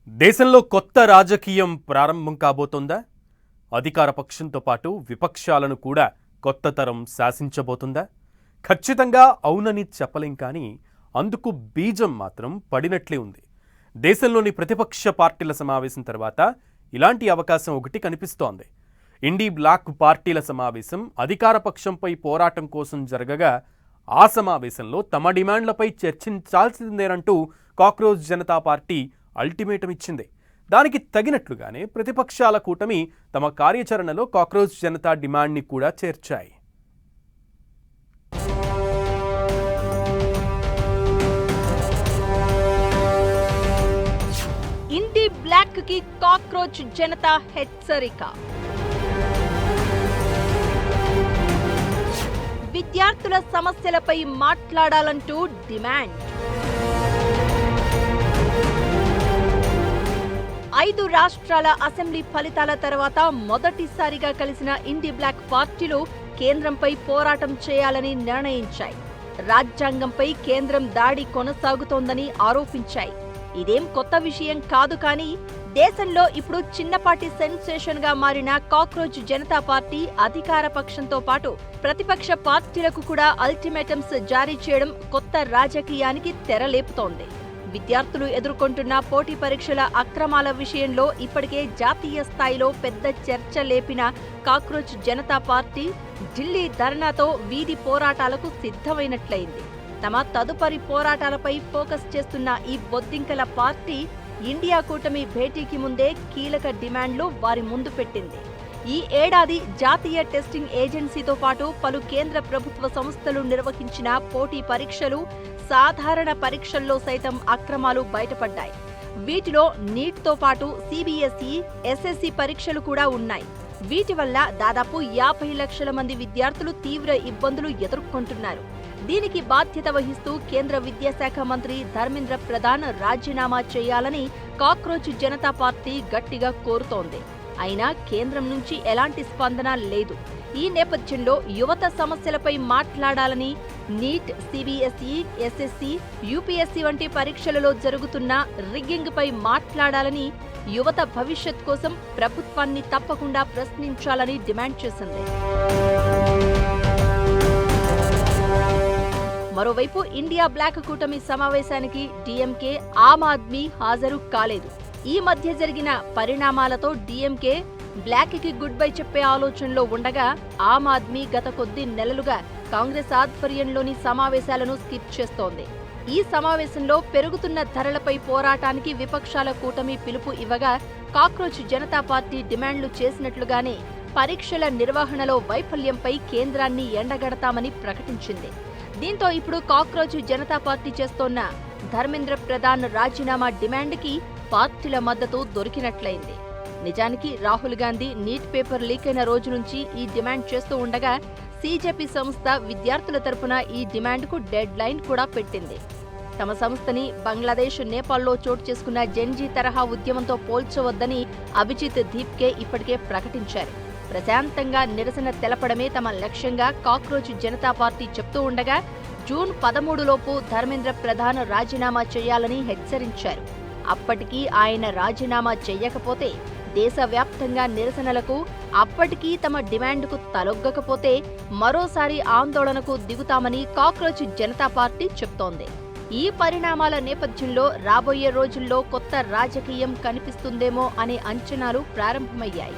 దేశంలో కొత్త రాజకీయం ప్రారంభం కాబోతోందా? అధికార పక్షంతో పాటు విపక్షాలను కూడా కొత్త తరం శాసించబోతుందా? ఖచ్చితంగా అవునని చెప్పలేం, కానీ అందుకు బీజం మాత్రం పడినట్లే ఉంది. దేశంలోని ప్రతిపక్ష పార్టీల సమావేశం తర్వాత ఇలాంటి అవకాశం ఒకటి కనిపిస్తోంది. ఇండీ బ్లాక్ పార్టీల సమావేశం అధికార పక్షంపై పోరాటం కోసం జరగగా ఆ సమావేశంలో తమ డిమాండ్లపై చర్చించాల్సిందేనంటూ కాక్రోచ్ జనతా పార్టీ అల్టిమేటం ఇచ్చింది. దానికి తగినట్లుగానే ప్రతిపక్షాల కూటమి తమ కార్యాచరణలో కాక్రోచ్ జనతా డిమాండ్ని కూడా చేర్చాయి. ఇండీ బ్లాక్ కి కాక్రోచ్ జనతా హెచ్చరిక. విద్యార్థుల సమస్యలపై మాట్లాడాలంటూ డిమాండ్. 5 రాష్ట్రాల అసెంబ్లీ ఫలితాల తర్వాత మొదటిసారిగా కలిసిన ఇండీ బ్లాక్ పార్టీలు కేంద్రంపై పోరాటం చేయాలని నిర్ణయించాయి. రాజ్యాంగంపై కేంద్రం దాడి కొనసాగుతోందని ఆరోపించాయి. ఇదేం కొత్త విషయం కాదు, కానీ దేశంలో ఇప్పుడు చిన్నపాటి సెన్సేషన్ గా మారిన కాక్రోచ్ జనతా పార్టీ అధికార పక్షంతో పాటు ప్రతిపక్ష పార్టీలకు కూడా అల్టిమేటమ్స్ జారీ చేయడం కొత్త రాజకీయానికి తెరలేపుతోంది. విద్యార్థులు ఎదుర్కొంటున్న పోటీ పరీక్షల అక్రమాల విషయంలో ఇప్పటికే జాతీయ స్థాయిలో పెద్ద చర్చ లేపిన కాక్రోచ్ జనతా పార్టీ ఢిల్లీ ధర్నాతో వీధి పోరాటాలకు సిద్ధమైనట్లయింది. తమ తదుపరి పోరాటాలపై ఫోకస్ చేస్తున్న ఈ బొద్దింకల పార్టీ ఇండియా కూటమి భేటీకి ముందే కీలక డిమాండ్లు వారి ముందు పెట్టింది. ఈ ఏడాది జాతీయ టెస్టింగ్ ఏజెన్సీతో పాటు పలు కేంద్ర ప్రభుత్వ సంస్థలు నిర్వహించిన పోటీ పరీక్షలు, సాధారణ పరీక్షల్లో సైతం అక్రమాలు బయటపడ్డాయి. వీటిలో నీట్తో పాటు సిబిఎస్ఈ, ఎస్ఎస్సి పరీక్షలు కూడా ఉన్నాయి. వీటి వల్ల దాదాపు 50 లక్షల మంది విద్యార్థులు తీవ్ర ఇబ్బందులు ఎదుర్కొంటున్నారు. దీనికి బాధ్యత వహిస్తూ కేంద్ర విద్యాశాఖ మంత్రి ధర్మేంద్ర ప్రధాన్ రాజీనామా చేయాలని కాక్రోచ్ జనతా పార్టీ గట్టిగా కోరుతోంది. అయినా కేంద్రం నుంచి ఎలాంటి స్పందన లేదు. ఈ నేపథ్యంలో యువత సమస్యలపై మాట్లాడాలని, నీట్, సిబిఎస్ఈ, ఎస్ఎస్సి, యూపీఎస్సీ వంటి పరీక్షలలో జరుగుతున్న రిగ్గింగ్ పై మాట్లాడాలని, యువత భవిష్యత్ కోసం ప్రభుత్వాన్ని తప్పకుండా ప్రశ్నించాలని డిమాండ్ చేసింది. మరోవైపు ఇండియా బ్లాక్ కూటమి సమావేశానికి డీఎంకే, ఆమ్ ఆద్మీ హాజరు కాలేదు. ఈ మధ్య జరిగిన పరిణామాలతో డీఎంకే బ్లాక్ కి గుడ్ బై చెప్పే ఆలోచనలో ఉండగా, ఆమ్ ఆద్మీ గత కొద్ది నెలలుగా కాంగ్రెస్ ఆధ్వర్యంలోని సమావేశాలను స్కిప్ చేస్తోంది. ఈ సమావేశంలో పెరుగుతున్న ధరలపై పోరాటానికి విపక్షాల కూటమి పిలుపు ఇవ్వగా, కాక్రోచ్ జనతా పార్టీ డిమాండ్లు చేసినట్లుగానే పరీక్షల నిర్వహణలో వైఫల్యంపై కేంద్రాన్ని ఎండగడతామని ప్రకటించింది. దీంతో ఇప్పుడు కాక్రోచ్ జనతా పార్టీ చేస్తోన్న ధర్మేంద్ర ప్రధాన్ రాజీనామా డిమాండ్కి పార్టీల మద్దతు దొరికినట్లయింది. నిజానికి Rahul Gandhi neat paper leak అయిన రోజు నుంచి ఈ డిమాండ్ చేస్తూ ఉండగా, సీజేపీ సంస్థ విద్యార్థుల తరపున ఈ డిమాండ్కు డెడ్ లైన్ కూడా పెట్టింది. తమ సంస్థని బంగ్లాదేశ్, నేపాల్లో చోటు చేసుకున్న జెన్జీ తరహా ఉద్యమంతో పోల్చవద్దని అభిజిత్ దీప్కే ఇప్పటికే ప్రకటించారు. ప్రశాంతంగా నిరసన తెలపడమే తమ లక్ష్యంగా కాక్రోచ్ జనతా పార్టీ చెప్తూ ఉండగా, జూన్ 13 లోపు ధర్మేంద్ర ప్రధాన్ రాజీనామా చేయాలని హెచ్చరించారు. అప్పటికీ ఆయన రాజీనామా చెయ్యకపోతే, దేశవ్యాప్తంగా నిరసనలకు, అప్పటికీ తమ డిమాండ్కు తలొగ్గకపోతే మరోసారి ఆందోళనకు దిగుతామని కాక్రోచ్ జనతా పార్టీ చెప్తోంది. ఈ పరిణామాల నేపథ్యంలో రాబోయే రోజుల్లో కొత్త రాజకీయం కనిపిస్తుందేమో అనే అంచనాలు ప్రారంభమయ్యాయి.